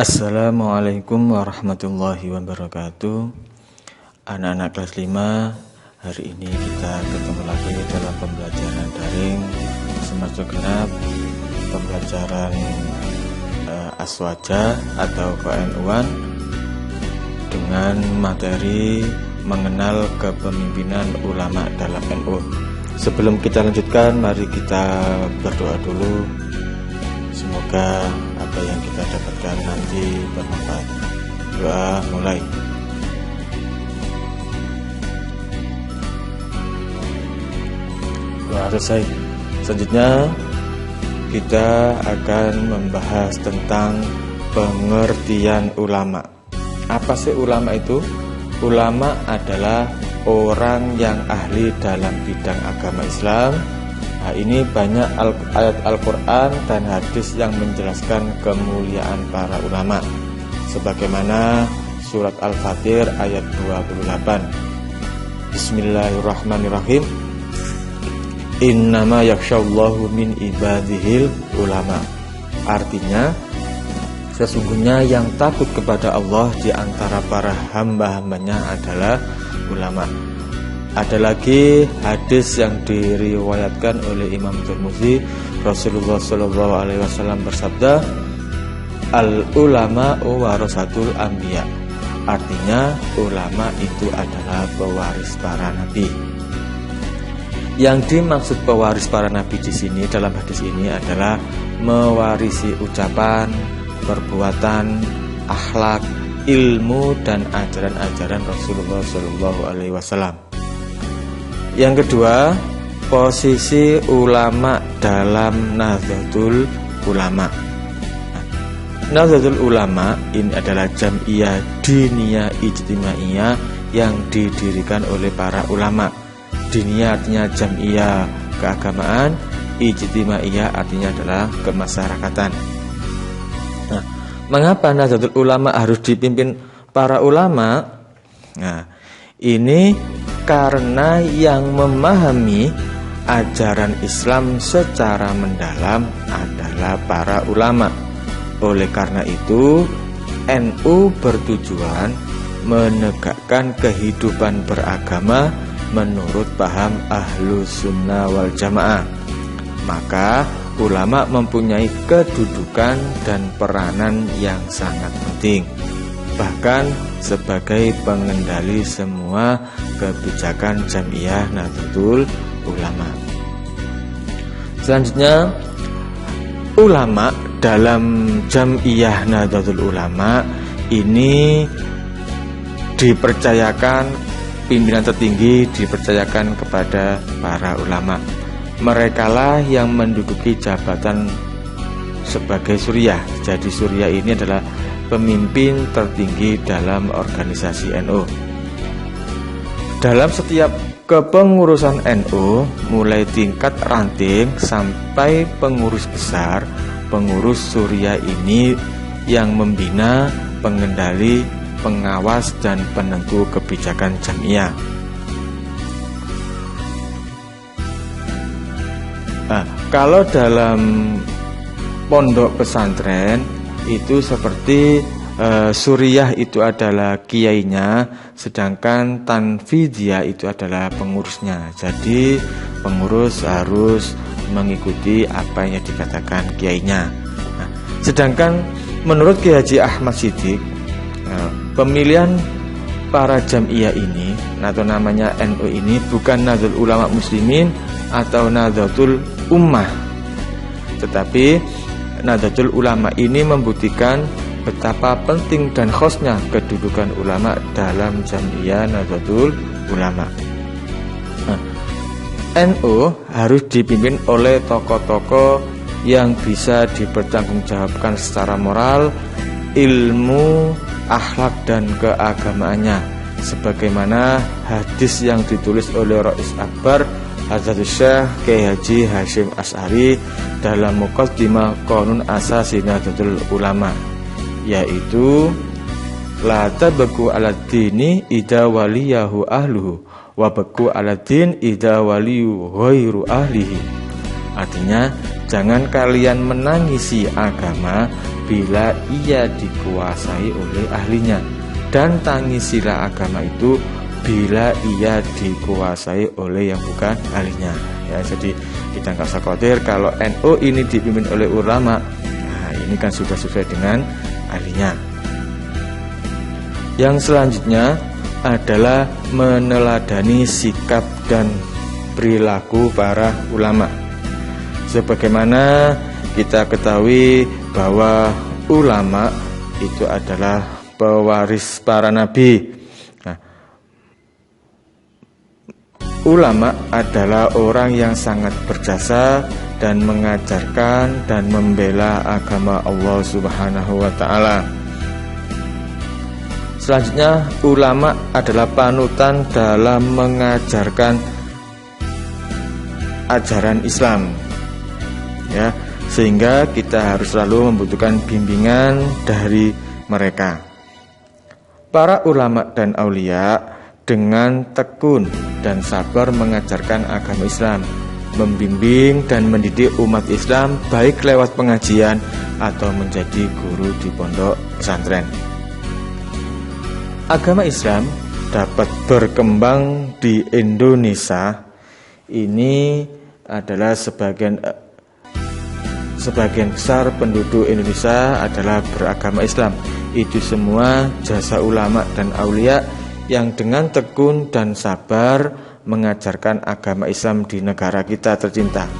Assalamualaikum warahmatullahi wabarakatuh. Anak-anak kelas 5, hari ini kita ketemu lagi dalam pembelajaran daring semester genap, pembelajaran Aswaja atau KNU-an dengan materi mengenal kepemimpinan ulama dalam NU. Sebelum kita lanjutkan, mari kita berdoa dulu. Semoga apa yang kita dapatkan nanti bermanfaat. Doa mulai. Doa selesai. Selanjutnya kita akan membahas tentang pengertian ulama. Apa sih ulama itu? Ulama adalah orang yang ahli dalam bidang agama Islam. Nah, ini banyak ayat Al-Quran dan hadis yang menjelaskan kemuliaan para ulama, sebagaimana surat Al-Fatir ayat 28. Bismillahirrahmanirrahim. Innama yakhsyallahu min ibadihil ulama. Artinya, sesungguhnya yang takut kepada Allah di antara para hamba-hambanya adalah ulama. Ada lagi hadis yang diriwayatkan oleh Imam Tirmidzi, Rasulullah SAW bersabda, al ulama warasatul anbiya. Artinya ulama itu adalah pewaris para nabi. Yang dimaksud pewaris para nabi di sini dalam hadis ini adalah mewarisi ucapan, perbuatan, akhlak, ilmu dan ajaran-ajaran Rasulullah SAW. Yang kedua, posisi ulama dalam Nahdlatul Ulama. Nahdlatul Ulama ini adalah jam'iyah diniyah ijtimaiyah yang didirikan oleh para ulama. Diniyah artinya jam'iyah keagamaan, ijtimaiyah artinya adalah kemasyarakatan. Nah, mengapa Nahdlatul Ulama harus dipimpin para ulama? Nah, ini karena yang memahami ajaran Islam secara mendalam adalah para ulama. Oleh karena itu, NU bertujuan menegakkan kehidupan beragama menurut paham Ahlus Sunnah wal Jamaah. Maka ulama mempunyai kedudukan dan peranan yang sangat penting, bahkan sebagai pengendali semua kebijakan Jam'iyah Nahdlatul Ulama. Selanjutnya, ulama dalam Jam'iyah Nahdlatul Ulama ini dipercayakan, pimpinan tertinggi dipercayakan kepada para ulama. Merekalah yang menduduki jabatan sebagai suriah. Jadi suriah ini adalah pemimpin tertinggi dalam organisasi NU. Dalam setiap kepengurusan NU, mulai tingkat ranting sampai pengurus besar, pengurus suriah ini yang membina, pengendali, pengawas dan penentu kebijakan Jam'iyah. Nah, kalau dalam pondok pesantren itu seperti suriah itu adalah kiainya, sedangkan tanfidiyah itu adalah pengurusnya. Jadi pengurus harus mengikuti apa yang dikatakan kiainya. Nah, sedangkan menurut Kiai Haji Ahmad Siddiq, pemilihan para jam'iyah ini atau namanya NU ini bukan Nahdlatul Ulama Muslimin atau Nahdlatul Ummah, tetapi Nahdlatul Ulama ini membuktikan betapa penting dan khasnya kedudukan ulama dalam Jam'iyah Nahdlatul Ulama. Nah, NU harus dipimpin oleh tokoh-tokoh yang bisa dipertanggungjawabkan secara moral, ilmu, akhlak dan keagamaannya, sebagaimana hadis yang ditulis oleh Rais Akbar Hadratus Syekh Kiai Haji Hasyim Asy'ari dalam Muqaddimah Qanun Asasi Nahdlatul Ulama, yaitu la tabqu ala dini idza waliyahu ahluhu wa baqu ala din idza waliyu ghairu ahlihi. Artinya, jangan kalian menangisi agama bila ia dikuasai oleh ahlinya, dan tangisilah agama itu bila ia dikuasai oleh yang bukan ahlinya. Ya, jadi kita nggak usah khawatir kalau NU ini dipimpin oleh ulama. Nah, ini kan sudah sesuai dengan ahlinya. Yang selanjutnya adalah meneladani sikap dan perilaku para ulama. Sebagaimana kita ketahui bahwa ulama itu adalah pewaris para nabi. Nah, ulama adalah orang yang sangat berjasa dan mengajarkan dan membela agama Allah Subhanahu wa taala. Selanjutnya, ulama adalah panutan dalam mengajarkan ajaran Islam. Ya, sehingga kita harus selalu membutuhkan bimbingan dari mereka. Para ulama dan aulia dengan tekun dan sabar mengajarkan agama Islam, membimbing dan mendidik umat Islam baik lewat pengajian atau menjadi guru di pondok pesantren. Agama Islam dapat berkembang di Indonesia ini adalah sebagian besar penduduk Indonesia adalah beragama Islam. Itu semua jasa ulama dan aulia yang dengan tekun dan sabar mengajarkan agama Islam di negara kita tercinta.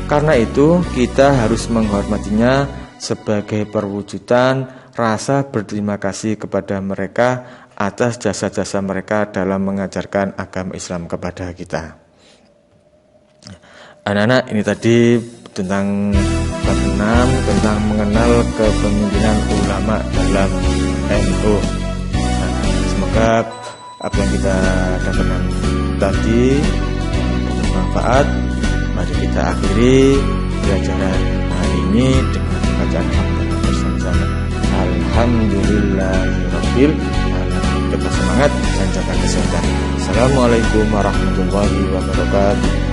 Karena itu kita harus menghormatinya sebagai perwujudan rasa berterima kasih kepada mereka atas jasa-jasa mereka dalam mengajarkan agama Islam kepada kita. Anak-anak, ini tadi tentang bab 6 tentang mengenal kepemimpinan ulama dalam NU. Semoga apa yang kita dapatkan tadi bermanfaat. Mari kita akhiri pelajaran hari ini dengan bacaan hamdalah bersama-sama. Alhamdulillahirabbil alamin. Tetap semangat dan jaga kesehatan. Assalamualaikum warahmatullahi wabarakatuh.